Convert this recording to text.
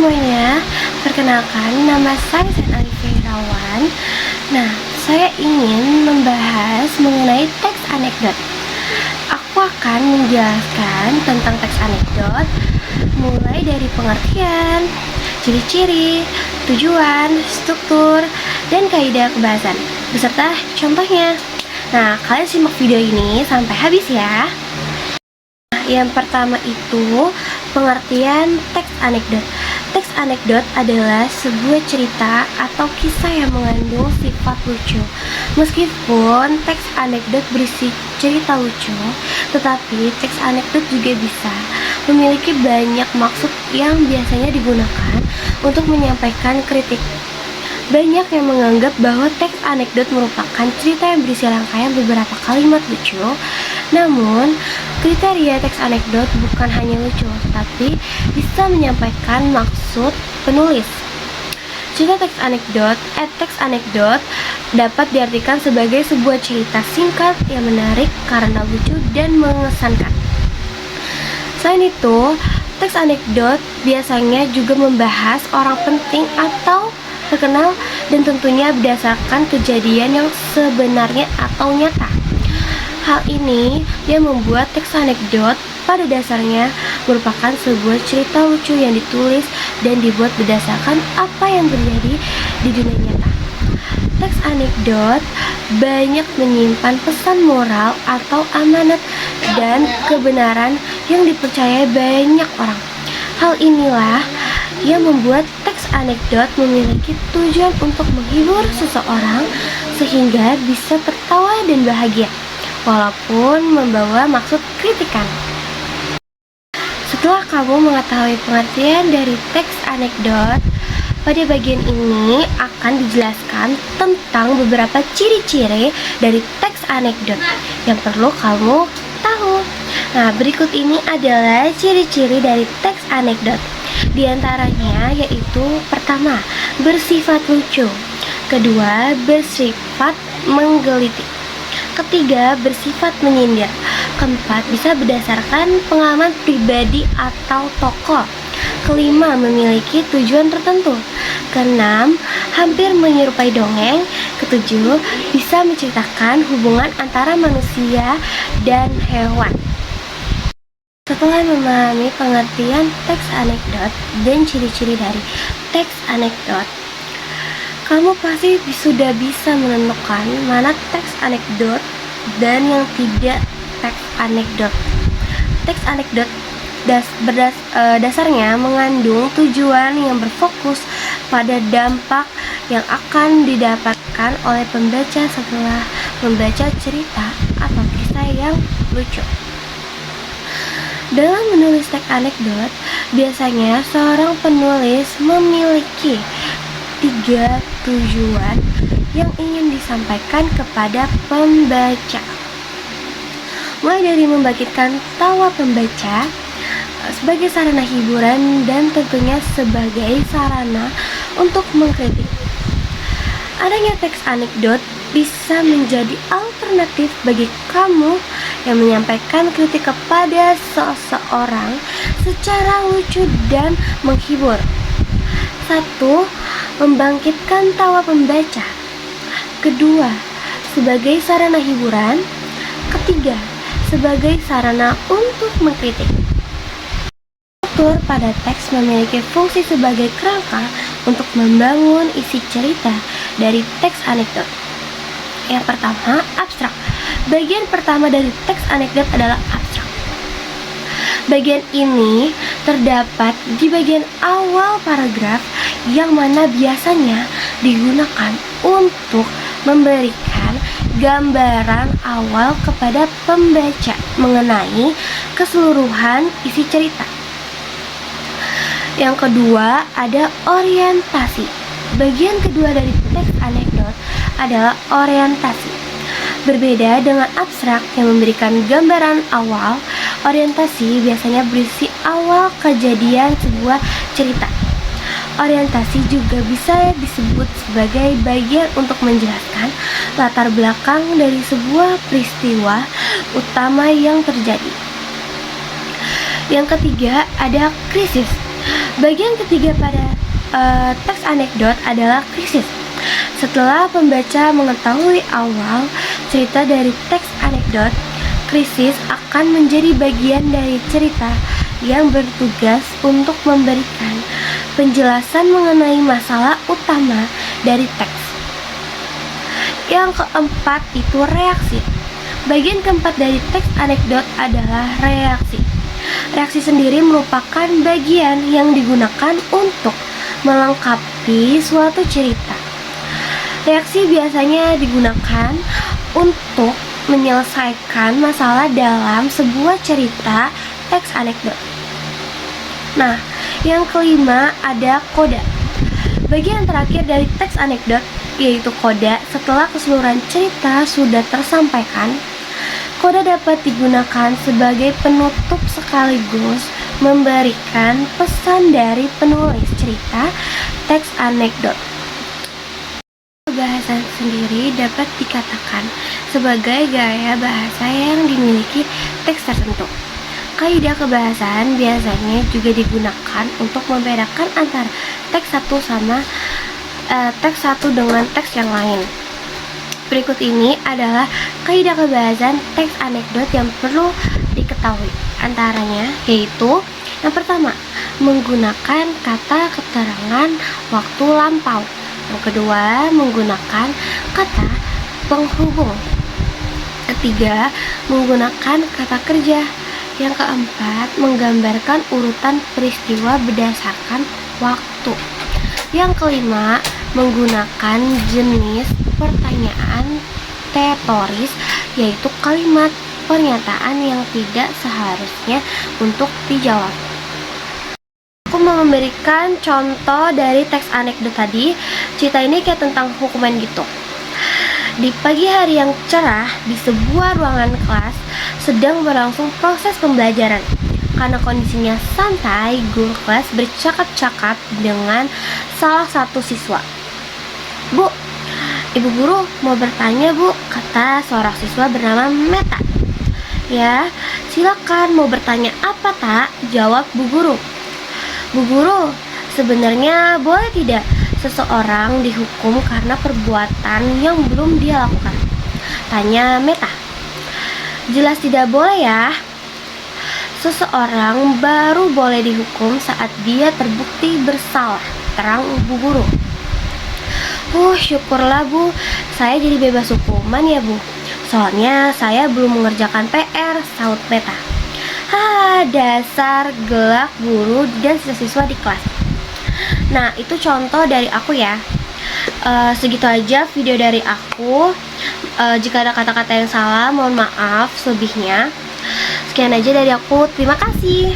semuanya, perkenalkan nama saya Sen Alifia Irawan. Nah, saya ingin membahas mengenai teks anekdot. Aku akan menjelaskan tentang teks anekdot mulai dari pengertian, ciri-ciri, tujuan, struktur, dan kaidah kebahasan beserta contohnya. Nah, kalian simak video ini sampai habis ya. Yang pertama itu pengertian teks anekdot. Teks anekdot adalah sebuah cerita atau kisah yang mengandung sifat lucu. Meskipun teks anekdot berisi cerita lucu, tetapi teks anekdot juga bisa memiliki banyak maksud yang biasanya digunakan untuk menyampaikan kritik. Banyak yang menganggap bahwa teks anekdot merupakan cerita yang berisi rangkaian beberapa kalimat lucu. Namun, kriteria teks anekdot bukan hanya lucu, tetapi bisa menyampaikan maksud penulis. Teks anekdot dapat diartikan sebagai sebuah cerita singkat yang menarik karena lucu dan mengesankan. Selain itu, teks anekdot biasanya juga membahas orang penting atau terkenal dan tentunya berdasarkan kejadian yang sebenarnya atau nyata. Hal ini yang membuat teks anekdot pada dasarnya merupakan sebuah cerita lucu yang ditulis dan dibuat berdasarkan apa yang terjadi di dunia nyata. Teks anekdot banyak menyimpan pesan moral atau amanat dan kebenaran yang dipercayai banyak orang. Hal inilah yang membuat teks anekdot memiliki tujuan untuk menghibur seseorang sehingga bisa tertawa dan bahagia, walaupun membawa maksud kritikan. Setelah kamu mengetahui pengertian dari teks anekdot, pada bagian ini akan dijelaskan tentang beberapa ciri-ciri dari teks anekdot yang perlu kamu tahu. Nah, berikut ini adalah ciri-ciri dari teks anekdot. Di antaranya yaitu pertama, bersifat lucu. Kedua, bersifat menggelitik. Ketiga, bersifat menyindir. Keempat, bisa berdasarkan pengalaman pribadi atau tokoh. Kelima, memiliki tujuan tertentu. Keenam, hampir menyerupai dongeng. Ketujuh, bisa menceritakan hubungan antara manusia dan hewan. Setelah memahami pengertian teks anekdot dan ciri-ciri dari teks anekdot, kamu pasti sudah bisa menentukan mana teks anekdot dan yang tidak teks anekdot. Teks anekdot dasarnya mengandung tujuan yang berfokus pada dampak yang akan didapatkan oleh pembaca setelah membaca cerita atau kisah yang lucu. Dalam menulis teks anekdot, biasanya seorang penulis memiliki 3 tujuan yang ingin disampaikan kepada pembaca. Mulai dari membangkitkan tawa pembaca sebagai sarana hiburan dan tentunya sebagai sarana untuk mengkritik. Adanya teks anekdot bisa menjadi alternatif bagi kamu yang menyampaikan kritik kepada seseorang secara lucu dan menghibur. 1. Membangkitkan tawa pembaca. Kedua, sebagai sarana hiburan. Ketiga, sebagai sarana untuk mengkritik. Struktur pada teks memiliki fungsi sebagai kerangka untuk membangun isi cerita dari teks anekdot. Yang pertama, abstrak. Bagian pertama dari teks anekdot adalah abstrak. Bagian ini terdapat di bagian awal paragraf yang mana biasanya digunakan untuk memberikan gambaran awal kepada pembaca mengenai keseluruhan isi cerita. Yang kedua, ada orientasi. Bagian kedua dari teks anekdot adalah orientasi. Berbeda dengan abstrak yang memberikan gambaran awal, orientasi biasanya berisi awal kejadian sebuah cerita. Orientasi juga bisa disebut sebagai bagian untuk menjelaskan latar belakang dari sebuah peristiwa utama yang terjadi. Yang ketiga, ada krisis. Bagian ketiga pada teks anekdot adalah krisis. Setelah pembaca mengetahui awal cerita dari teks anekdot, krisis akan menjadi bagian dari cerita yang bertugas untuk memberikan penjelasan mengenai masalah utama dari teks. Yang keempat itu reaksi. Bagian keempat dari teks anekdot adalah reaksi. Reaksi sendiri merupakan bagian yang digunakan untuk melengkapi suatu cerita. Reaksi biasanya digunakan untuk menyelesaikan masalah dalam sebuah cerita teks anekdot. Nah, yang kelima ada koda. Bagian terakhir dari teks anekdot yaitu koda. Setelah keseluruhan cerita sudah tersampaikan, koda dapat digunakan sebagai penutup sekaligus memberikan pesan dari penulis cerita teks anekdot. Kebahasan sendiri dapat dikatakan sebagai gaya bahasa yang dimiliki teks tertentu. Kaidah kebahasaan biasanya juga digunakan untuk membedakan antara teks satu dengan teks yang lain. Berikut ini adalah kaidah kebahasan teks anekdot yang perlu diketahui. Antaranya yaitu yang pertama, menggunakan kata keterangan waktu lampau. Yang kedua, menggunakan kata penghubung. Ketiga, menggunakan kata kerja. Yang keempat, menggambarkan urutan peristiwa berdasarkan waktu. Yang kelima, menggunakan jenis pertanyaan retoris, yaitu kalimat pernyataan yang tidak seharusnya untuk dijawab. Aku mau memberikan contoh dari teks anekdot tadi. Cerita ini kayak tentang hukuman gitu. Di pagi hari yang cerah, di sebuah ruangan kelas sedang berlangsung proses pembelajaran. Karena kondisinya santai, guru kelas bercakap-cakap dengan salah satu siswa. "Bu, ibu guru mau bertanya, Bu," kata seorang siswa bernama Meta. "Ya, silakan, mau bertanya apa, Tak?" jawab Bu Guru. "Bu Guru, sebenarnya boleh tidak seseorang dihukum karena perbuatan yang belum dia lakukan?" tanya Meta. "Jelas tidak boleh ya. Seseorang baru boleh dihukum saat dia terbukti bersalah," terang Bu Guru. Syukurlah Bu, saya jadi bebas hukuman ya Bu. Soalnya saya belum mengerjakan PR," saut Meta. Dasar gelak guru dan siswa-siswa di kelas. Nah, itu contoh dari aku ya. Segitu aja video dari aku. Jika ada kata-kata yang salah, mohon maaf selebihnya. Sekian aja dari aku. Terima kasih.